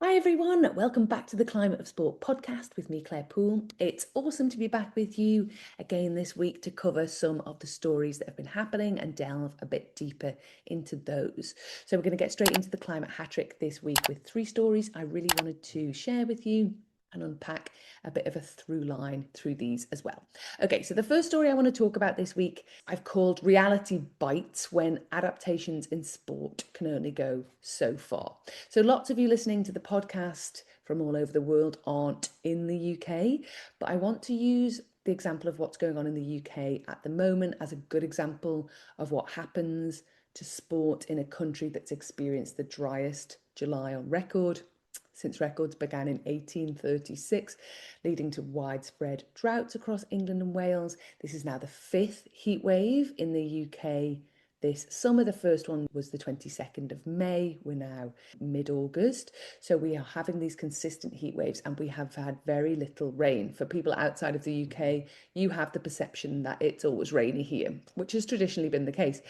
Hi everyone, welcome back to the Climate of Sport podcast with me, Claire Poole. It's awesome to be back with you again this week to cover some of the stories that have been happening and delve a bit deeper into those. So we're going to get straight into the climate hat trick this week with 3 stories I really wanted to share with you and unpack a bit of a through line through these as well. Okay, so the first story I want to talk about this week, I've called Reality Bites When Adaptations in Sport Can Only Go So Far. So lots of you listening to the podcast from all over the world aren't in the UK, but I want to use the example of what's going on in the UK at the moment as a good example of what happens to sport in a country that's experienced the driest July on record since records began in 1836, leading to widespread droughts across England and Wales. This is now the 5th heat wave in the UK this summer. The first one was the 22nd of May. We're now mid-August. So we are having these consistent heat waves and we have had very little rain. For people outside of the UK, you have the perception that it's always rainy here, which has traditionally been the case.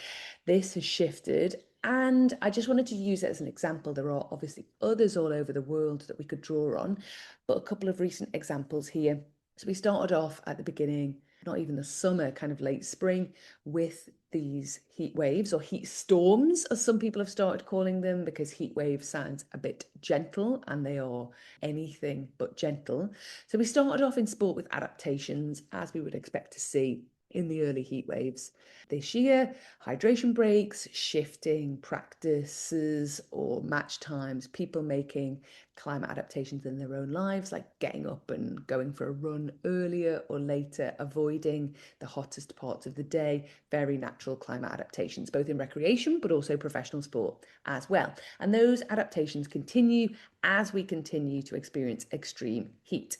This has shifted, and I just wanted to use it as an example. There are obviously others all over the world that we could draw on, but a couple of recent examples here. So we started off at the beginning, not even the summer, kind of late spring, with these heat waves or heat storms, as some people have started calling them, because heat wave sounds a bit gentle and they are anything but gentle. So we started off in sport with adaptations, as we would expect to see in the early heat waves. This year, hydration breaks, shifting practices or match times, people making climate adaptations in their own lives, like getting up and going for a run earlier or later, avoiding the hottest parts of the day, very natural climate adaptations, both in recreation but also professional sport as well. And those adaptations continue as we continue to experience extreme heat.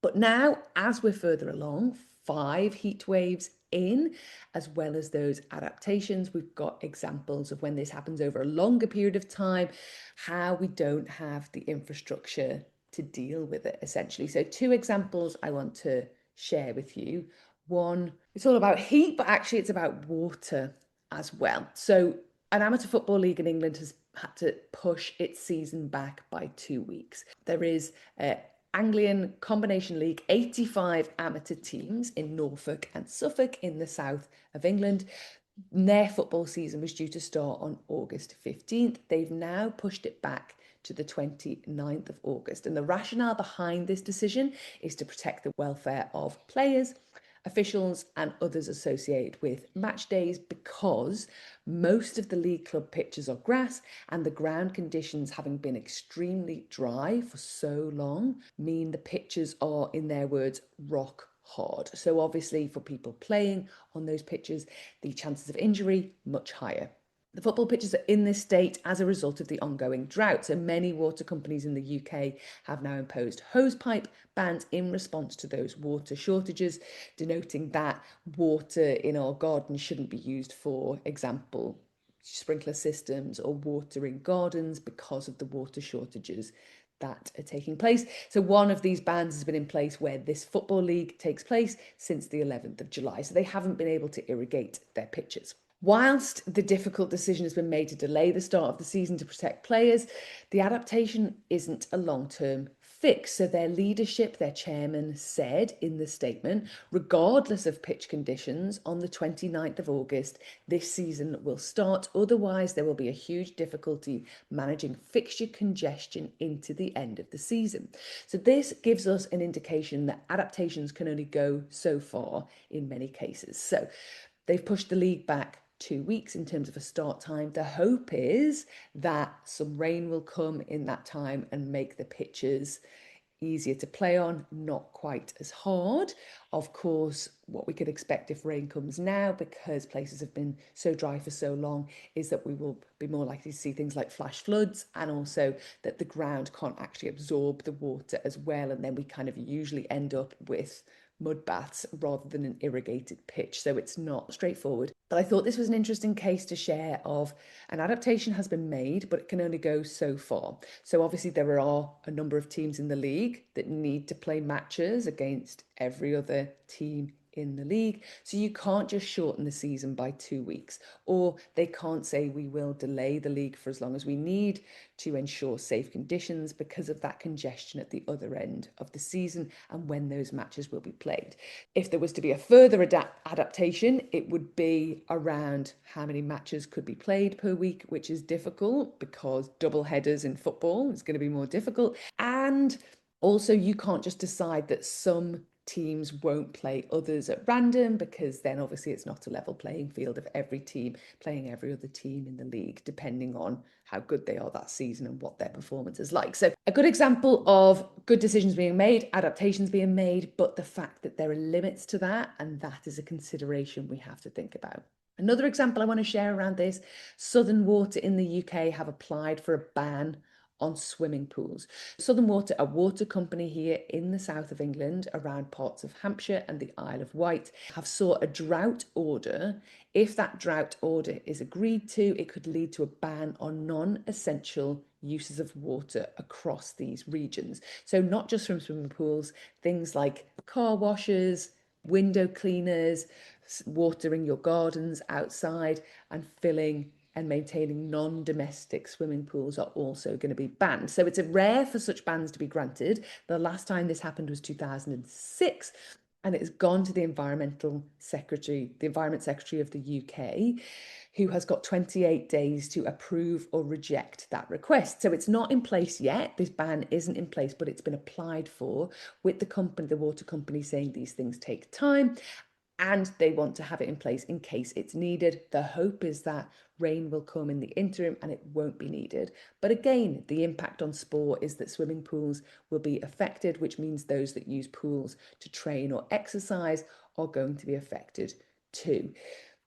But now, as we're further along, 5 heat waves in, as well as those adaptations, we've got examples of when this happens over a longer period of time, how we don't have the infrastructure to deal with it, essentially. So 2 examples I want to share with you. One, it's all about heat, but actually it's about water as well. So an amateur football league in England has had to push its season back by 2 weeks. There is Anglian Combination League, 85 amateur teams in Norfolk and Suffolk in the south of England. Their football season was due to start on August 15th. They've now pushed it back to the 29th of August. And the rationale behind this decision is to protect the welfare of players, officials and others associated with match days, because most of the league club pitches are grass, and the ground conditions, having been extremely dry for so long, mean the pitches are, in their words, rock hard. So obviously for people playing on those pitches, the chances of injury much higher. The football pitches are in this state as a result of the ongoing drought. So many water companies in the UK have now imposed hosepipe bans in response to those water shortages, denoting that water in our gardens shouldn't be used, for example, sprinkler systems or watering gardens, because of the water shortages that are taking place. So one of these bans has been in place where this football league takes place since the 11th of July. So they haven't been able to irrigate their pitches. Whilst the difficult decision has been made to delay the start of the season to protect players, the adaptation isn't a long-term fix. So their leadership, their chairman, said in the statement, regardless of pitch conditions, on the 29th of August, this season will start. Otherwise, there will be a huge difficulty managing fixture congestion into the end of the season. So this gives us an indication that adaptations can only go so far in many cases. So they've pushed the league back 2 weeks in terms of a start time. The hope is that some rain will come in that time and make the pitches easier to play on, not quite as hard. Of course, what we could expect if rain comes now, because places have been so dry for so long, is that we will be more likely to see things like flash floods, and also that the ground can't actually absorb the water as well, and then we kind of usually end up with mud baths rather than an irrigated pitch. So it's not straightforward. But I thought this was an interesting case to share of an adaptation has been made, but it can only go so far. So obviously there are a number of teams in the league that need to play matches against every other team in the league. So you can't just shorten the season by 2 weeks, or they can't say we will delay the league for as long as we need to ensure safe conditions because of that congestion at the other end of the season and when those matches will be played. If there was to be a further adaptation, it would be around how many matches could be played per week, which is difficult because double headers in football is going to be more difficult. And also, you can't just decide that some teams won't play others at random, because then obviously it's not a level playing field of every team playing every other team in the league, depending on how good they are that season and what their performance is like. So a good example of good decisions being made, adaptations being made, but the fact that there are limits to that, and that is a consideration we have to think about. Another example I want to share around this, Southern Water in the UK have applied for a ban on swimming pools. Southern Water, a water company here in the south of England, around parts of Hampshire and the Isle of Wight, have sought a drought order. If that drought order is agreed to, it could lead to a ban on non-essential uses of water across these regions. So not just from swimming pools, things like car washers, window cleaners, watering your gardens outside, and filling and maintaining non-domestic swimming pools are also going to be banned. So it's rare for such bans to be granted. The last time this happened was 2006, and it has gone to the Environment Secretary of the UK, who has got 28 days to approve or reject that request. So it's not in place yet. This ban isn't in place, but it's been applied for, with the water company saying these things take time and they want to have it in place in case it's needed. The hope is that rain will come in the interim and it won't be needed. But again, the impact on sport is that swimming pools will be affected, which means those that use pools to train or exercise are going to be affected too.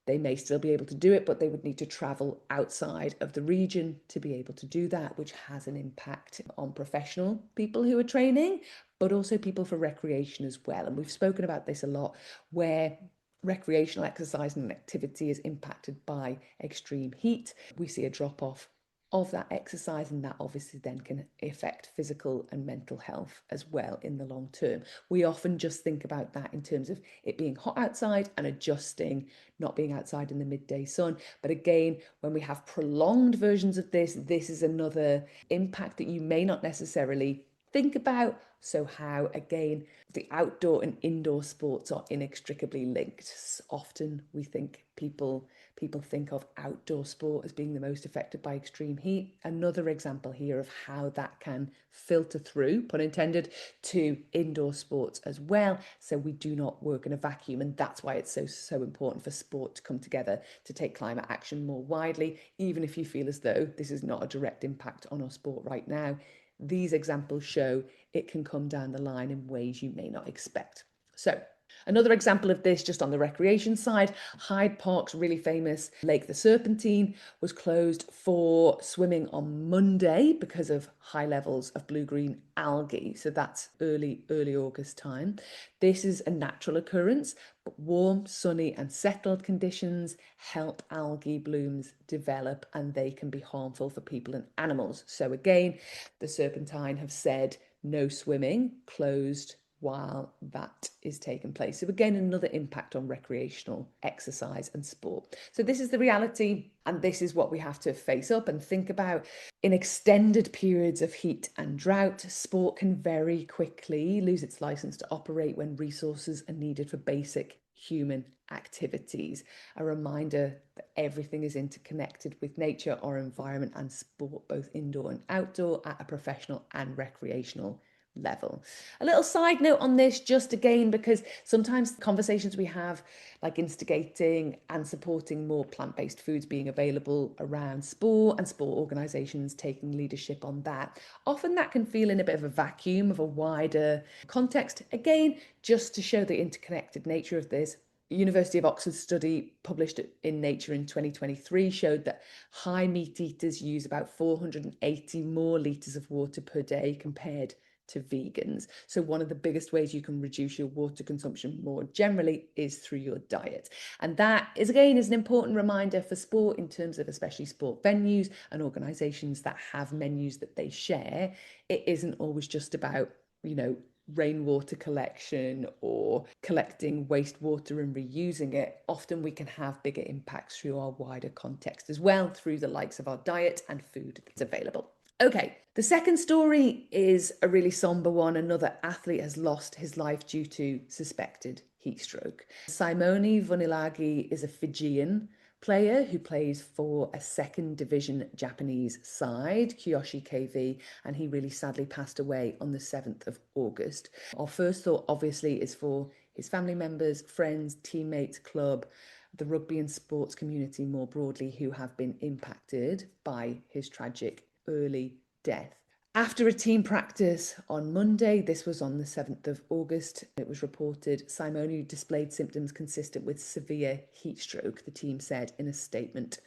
They may still be able to do it, but they would need to travel outside of the region to be able to do that, which has an impact on professional people who are training, but also people for recreation as well. And we've spoken about this a lot, where recreational exercise and activity is impacted by extreme heat. We see a drop off of that exercise, and that obviously then can affect physical and mental health as well in the long term. We often just think about that in terms of it being hot outside and adjusting, not being outside in the midday sun. But again, when we have prolonged versions of this, this is another impact that you may not necessarily think about. So how, again, the outdoor and indoor sports are inextricably linked. Often we think people think of outdoor sport as being the most affected by extreme heat. Another example here of how that can filter through, pun intended, to indoor sports as well. So we do not work in a vacuum, and that's why it's so important for sport to come together to take climate action more widely. Even if you feel as though this is not a direct impact on our sport right now, these examples show it can come down the line in ways you may not expect. So another example of this, just on the recreation side, Hyde Park's really famous Lake the Serpentine was closed for swimming on Monday because of high levels of blue-green algae. So that's early August time. This is a natural occurrence, but warm, sunny and settled conditions help algae blooms develop, and they can be harmful for people and animals. So again, the Serpentine have said no swimming, closed while that is taking place. So again, another impact on recreational exercise and sport. So this is the reality, and this is what we have to face up and think about. In extended periods of heat and drought, sport can very quickly lose its license to operate when resources are needed for basic human activities. A reminder that everything is interconnected with nature, our environment and sport, both indoor and outdoor, at a professional and recreational level. A little side note on this, just again, because sometimes the conversations we have, like instigating and supporting more plant-based foods being available around sport and sport organisations taking leadership on that, often that can feel in a bit of a vacuum of a wider context. Again, just to show the interconnected nature of this, University of Oxford study published in Nature in 2023 showed that high meat eaters use about 480 more litres of water per day compared to vegans. So one of the biggest ways you can reduce your water consumption more generally is through your diet. And that is, again, is an important reminder for sport in terms of especially sport venues and organisations that have menus that they share. It isn't always just about, rainwater collection or collecting wastewater and reusing it, often we can have bigger impacts through our wider context as well, through the likes of our diet and food that's available. Okay, the second story is a really somber one. Another athlete has lost his life due to suspected heat stroke. Simone Vonilagi is a Fijian player who plays for a second division Japanese side, Kyoshi KV, and he really sadly passed away on the 7th of August. Our first thought obviously is for his family members, friends, teammates, club, the rugby and sports community more broadly who have been impacted by his tragic early death. After a team practice on Monday, this was on the 7th of August, it was reported Simone displayed symptoms consistent with severe heat stroke, the team said in a statement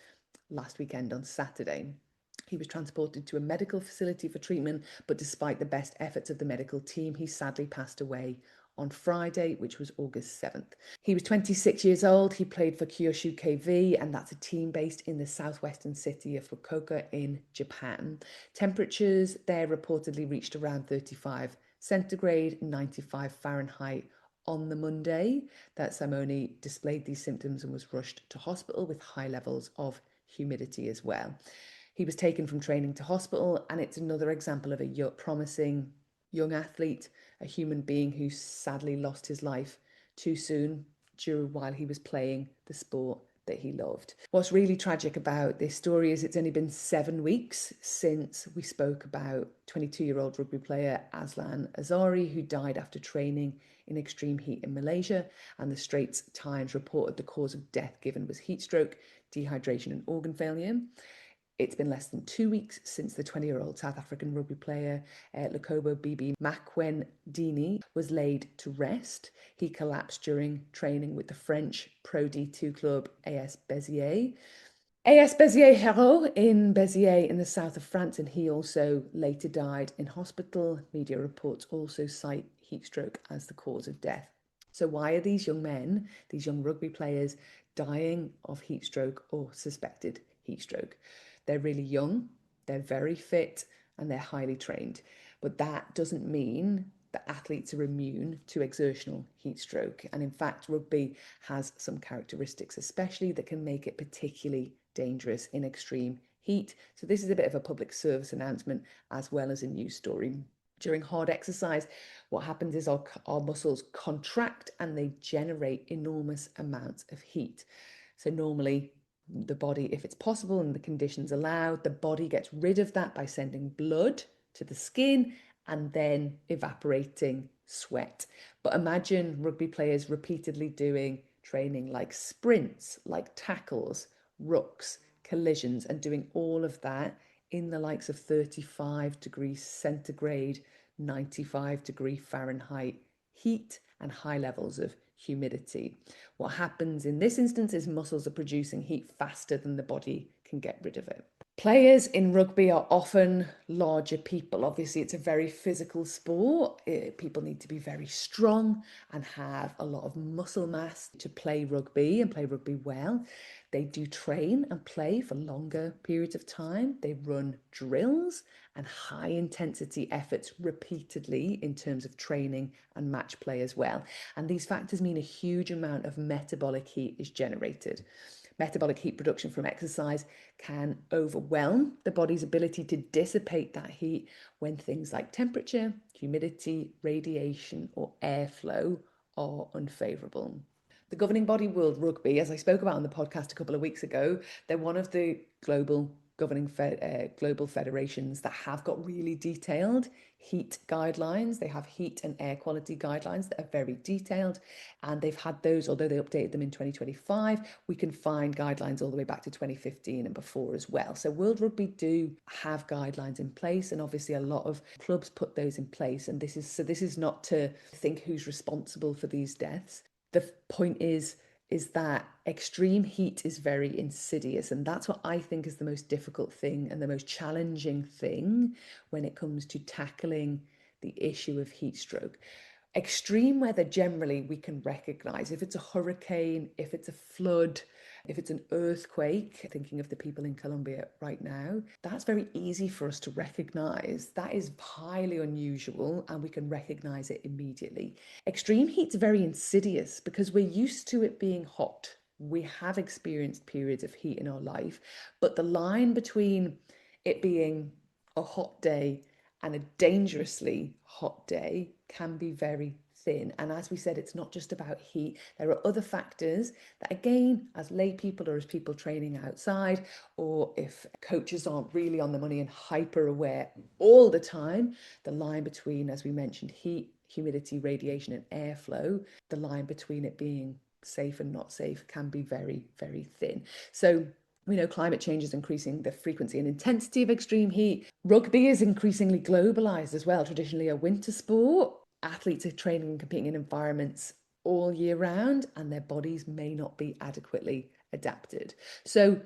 last weekend on Saturday. He was transported to a medical facility for treatment, but despite the best efforts of the medical team, he sadly passed away on Friday, which was August 7th. He was 26 years old. He played for Kyushu KV, and that's a team based in the southwestern city of Fukuoka in Japan. Temperatures there reportedly reached around 35 centigrade, 95 Fahrenheit on the Monday that Simone displayed these symptoms and was rushed to hospital with high levels of humidity as well. He was taken from training to hospital, and it's another example of a promising young athlete, a human being who sadly lost his life too soon while he was playing the sport that he loved. What's really tragic about this story is it's only been 7 weeks since we spoke about 22-year-old rugby player Aslan Azari, who died after training in extreme heat in Malaysia, and the Straits Times reported the cause of death given was heat stroke, dehydration and organ failure. It's been less than 2 weeks since the 20-year-old South African rugby player Lukobo Bibi Makwendini was laid to rest. He collapsed during training with the French Pro D2 club AS Béziers. AS Béziers Hero in Béziers in the south of France, and he also later died in hospital. Media reports also cite heat stroke as the cause of death. So why are these young men, these young rugby players, dying of heat stroke or suspected heat stroke? They're really young, they're very fit, and they're highly trained. But that doesn't mean that athletes are immune to exertional heat stroke. And in fact, rugby has some characteristics, especially that can make it particularly dangerous in extreme heat. So this is a bit of a public service announcement as well as a news story. During hard exercise, what happens is our muscles contract and they generate enormous amounts of heat. So normally the body, if it's possible and the conditions allow, the body gets rid of that by sending blood to the skin and then evaporating sweat. But imagine rugby players repeatedly doing training like sprints, like tackles, rucks, collisions, and doing all of that in the likes of 35 degrees centigrade, 95 degree Fahrenheit heat and high levels of humidity. What happens in this instance is muscles are producing heat faster than the body can get rid of it. Players in rugby are often larger people. Obviously, it's a very physical sport. People need to be very strong and have a lot of muscle mass to play rugby and play rugby well. They do train and play for longer periods of time. They run drills and high intensity efforts repeatedly in terms of training and match play as well. And these factors mean a huge amount of metabolic heat is generated. Metabolic heat production from exercise can overwhelm the body's ability to dissipate that heat when things like temperature, humidity, radiation, or airflow are unfavourable. The governing body World Rugby, as I spoke about on the podcast a couple of weeks ago, they're one of the global federations that have got really detailed heat guidelines. They have heat and air quality guidelines that are very detailed, and they've had those, although they updated them in 2025, we can find guidelines all the way back to 2015 and before as well. So World Rugby do have guidelines in place, and obviously a lot of clubs put those in place, and this is not to think who's responsible for these deaths. The point is that extreme heat is very insidious, and that's what I think is the most difficult thing and the most challenging thing when it comes to tackling the issue of heat stroke. Extreme weather, generally, we can recognize if it's a hurricane, if it's a flood, if it's an earthquake, thinking of the people in Colombia right now, that's very easy for us to recognize. That is highly unusual and we can recognize it immediately. Extreme heat's very insidious because we're used to it being hot. We have experienced periods of heat in our life, but the line between it being a hot day and a dangerously hot day can be very thin. And as we said, it's not just about heat. There are other factors that, again, as lay people or as people training outside, or if coaches aren't really on the money and hyper aware all the time, the line between, as we mentioned, heat, humidity, radiation, and airflow, the line between it being safe and not safe can be very, very thin. So we know climate change is increasing the frequency and intensity of extreme heat. Rugby is increasingly globalised as well, traditionally a winter sport. Athletes are training and competing in environments all year round, and their bodies may not be adequately adapted. So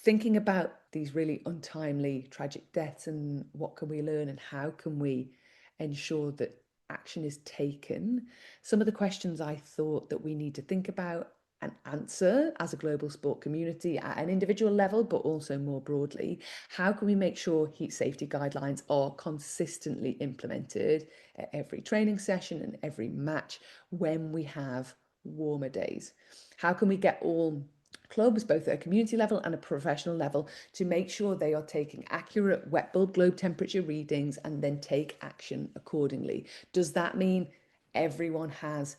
thinking about these really untimely, tragic deaths and what can we learn and how can we ensure that action is taken, some of the questions I thought that we need to think about and answer as a global sport community at an individual level, but also more broadly, how can we make sure heat safety guidelines are consistently implemented at every training session and every match when we have warmer days? How can we get all clubs, both at a community level and a professional level, to make sure they are taking accurate wet bulb globe temperature readings and then take action accordingly? Does that mean everyone has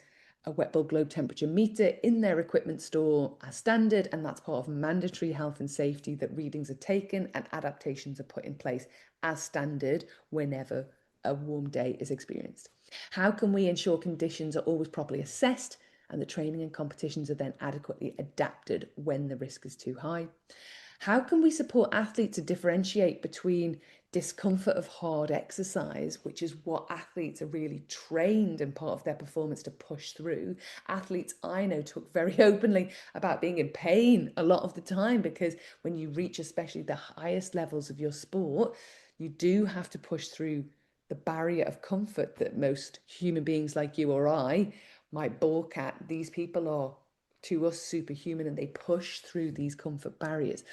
a wet bulb globe temperature meter in their equipment store as standard, and that's part of mandatory health and safety, that readings are taken and adaptations are put in place as standard whenever a warm day is experienced? How can we ensure conditions are always properly assessed and the training and competitions are then adequately adapted when the risk is too high? How can we support athletes to differentiate between discomfort of hard exercise, which is what athletes are really trained and part of their performance to push through? Athletes I know talk very openly about being in pain a lot of the time, because when you reach especially the highest levels of your sport, you do have to push through the barrier of comfort that most human beings like you or I might balk at. These people are, to us, superhuman, and they push through these comfort barriers.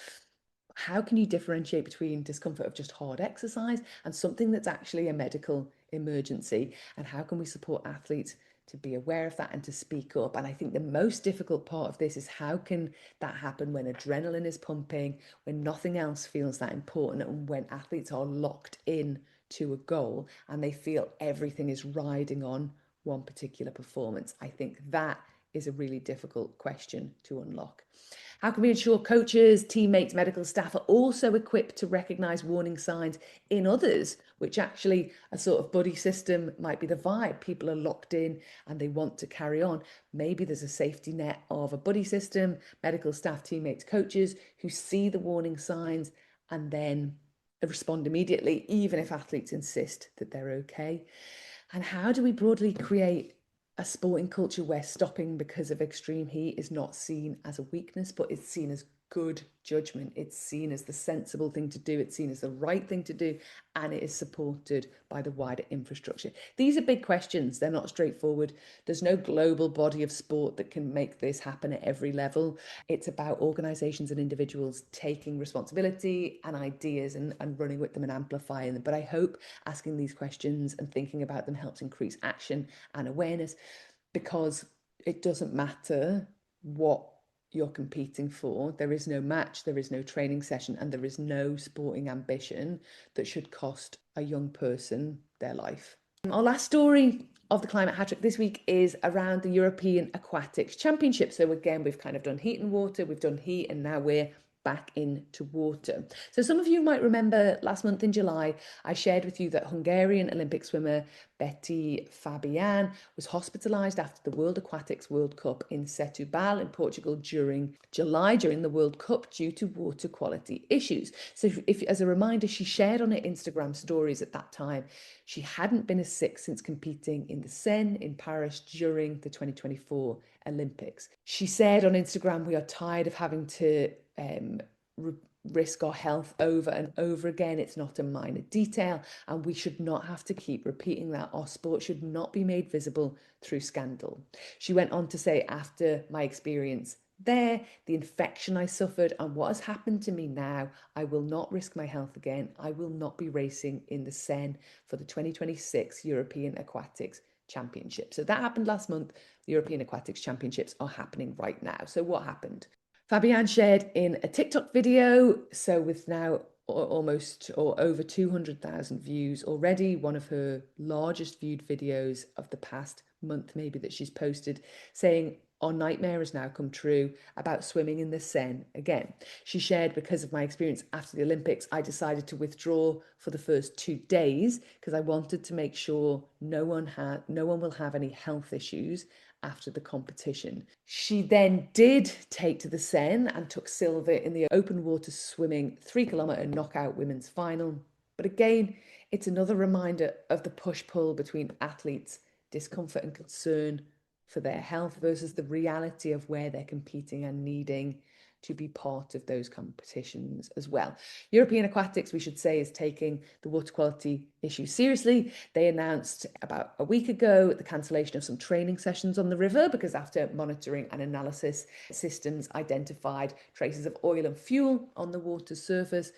How can you differentiate between discomfort of just hard exercise and something that's actually a medical emergency? And how can we support athletes to be aware of that and to speak up? And I think the most difficult part of this is, how can that happen when adrenaline is pumping, when nothing else feels that important, and when athletes are locked in to a goal and they feel everything is riding on one particular performance? I think that is a really difficult question to unlock. How can we ensure coaches, teammates, medical staff are also equipped to recognise warning signs in others, which actually a sort of buddy system might be the vibe. People are locked in and they want to carry on. Maybe there's a safety net of a buddy system, medical staff, teammates, coaches who see the warning signs and then respond immediately, even if athletes insist that they're okay. And how do we broadly create a sporting culture where stopping because of extreme heat is not seen as a weakness, but it's seen as good judgment? It's seen as the sensible thing to do. It's seen as the right thing to do, and it is supported by the wider infrastructure. These are big questions. They're not straightforward. There's no global body of sport that can make this happen at every level. It's about organisations and individuals taking responsibility and ideas and running with them and amplifying them. But I hope asking these questions and thinking about them helps increase action and awareness, because it doesn't matter what you're competing for. There is no match, there is no training session, and there is no sporting ambition that should cost a young person their life. Our last story of the Climate Hat Trick this week is around the European Aquatics Championship. So again, we've kind of done heat and water, we've done heat, and now we're back into water. So some of you might remember last month in July, I shared with you that Hungarian Olympic swimmer Betty Fabian was hospitalised after the World Aquatics World Cup in Setúbal in Portugal during July, during the World Cup, due to water quality issues. So if as a reminder, she shared on her Instagram stories at that time, she hadn't been as sick since competing in the Seine in Paris during the 2024 Olympics. She said on Instagram, "We are tired of having to risk our health over and over again. It's not a minor detail, and we should not have to keep repeating that. Our sport should not be made visible through scandal. She went on to say, after my experience there, the infection I suffered, and what has happened to me now, I will not risk my health again. I will not be racing in the Seine for the 2026 European Aquatics Championship. So that happened last month. The European Aquatics Championships are happening right now. So what happened? Fabienne shared in a TikTok video, so with now almost or over 200,000 views already, one of her largest viewed videos of the past month maybe that she's posted, saying our nightmare has now come true about swimming in the Seine again. She shared, because of my experience after the Olympics, I decided to withdraw for the first 2 days because I wanted to make sure no one will have any health issues after the competition. She then did take to the Seine and took silver in the open water swimming 3-kilometre knockout women's final. But again, it's another reminder of the push-pull between athletes' discomfort and concern for their health versus the reality of where they're competing and needing to be part of those competitions as well. European Aquatics, we should say, is taking the water quality issue seriously. They announced about a week ago the cancellation of some training sessions on the river because after monitoring and analysis, systems identified traces of oil and fuel on the water's surface.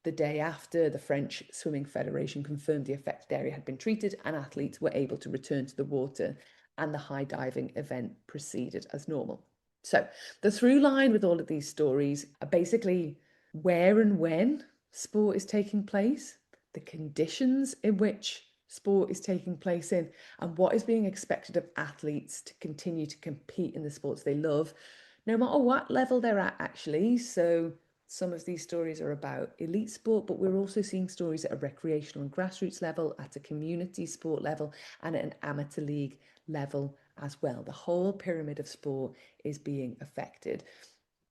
The day after, the French Swimming Federation confirmed the affected area had been treated and athletes were able to return to the water, and the high diving event proceeded as normal. So the through line with all of these stories are basically where and when sport is taking place, the conditions in which sport is taking place in, and what is being expected of athletes to continue to compete in the sports they love, no matter what level they're at, actually. So some of these stories are about elite sport, but we're also seeing stories at a recreational and grassroots level, at a community sport level, and at an amateur league level as well. The whole pyramid of sport is being affected.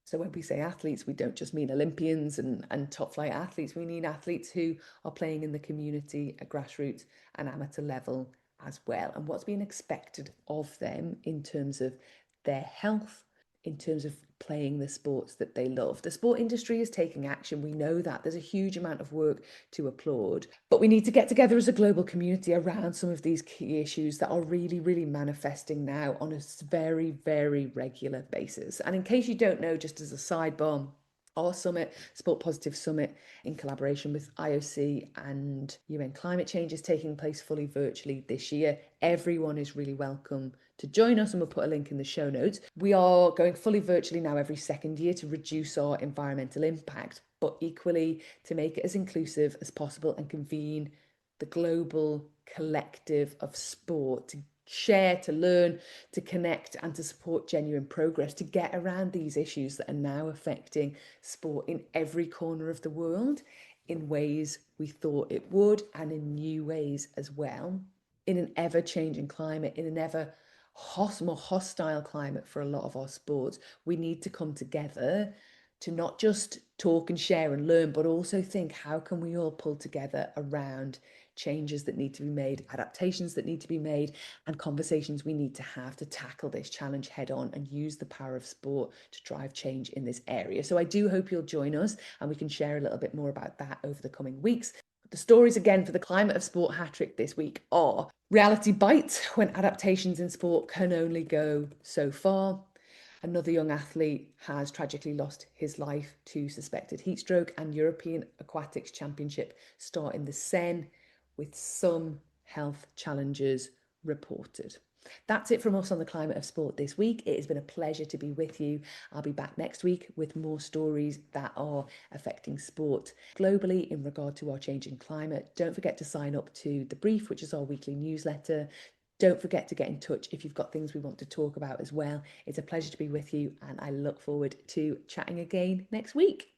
So when we say athletes, we don't just mean Olympians and top flight athletes. We mean athletes who are playing in the community, at grassroots and amateur level as well. And what's being expected of them in terms of their health, in terms of playing the sports that they love. The sport industry is taking action. We know that there's a huge amount of work to applaud, but we need to get together as a global community around some of these key issues that are really, really manifesting now on a very, very regular basis. And in case you don't know, just as a sidebar, our summit, Sport Positive Summit, in collaboration with IOC and UN Climate Change, is taking place fully virtually this year. Everyone is really welcome to join us, and we'll put a link in the show notes. We are going fully virtually now every second year to reduce our environmental impact, but equally to make it as inclusive as possible and convene the global collective of sport to share, to learn, to connect, and to support genuine progress, to get around these issues that are now affecting sport in every corner of the world in ways we thought it would, and in new ways as well, in an ever-changing climate, in an ever more hostile climate for a lot of our sports. We need to come together to not just talk and share and learn, but also think, how can we all pull together around changes that need to be made, adaptations that need to be made, and conversations we need to have to tackle this challenge head on and use the power of sport to drive change in this area. So I do hope you'll join us and we can share a little bit more about that over the coming weeks. The stories again for the Climate of Sport hat-trick this week are: reality bites when adaptations in sport can only go so far. Another young athlete has tragically lost his life to suspected heat stroke, and European Aquatics Championship start in the Seine with some health challenges reported. That's it from us on the Climate of Sport this week. It has been a pleasure to be with you. I'll be back next week with more stories that are affecting sport globally in regard to our changing climate. Don't forget to sign up to The Brief, which is our weekly newsletter. Don't forget to get in touch if you've got things we want to talk about as well. It's a pleasure to be with you, and I look forward to chatting again next week.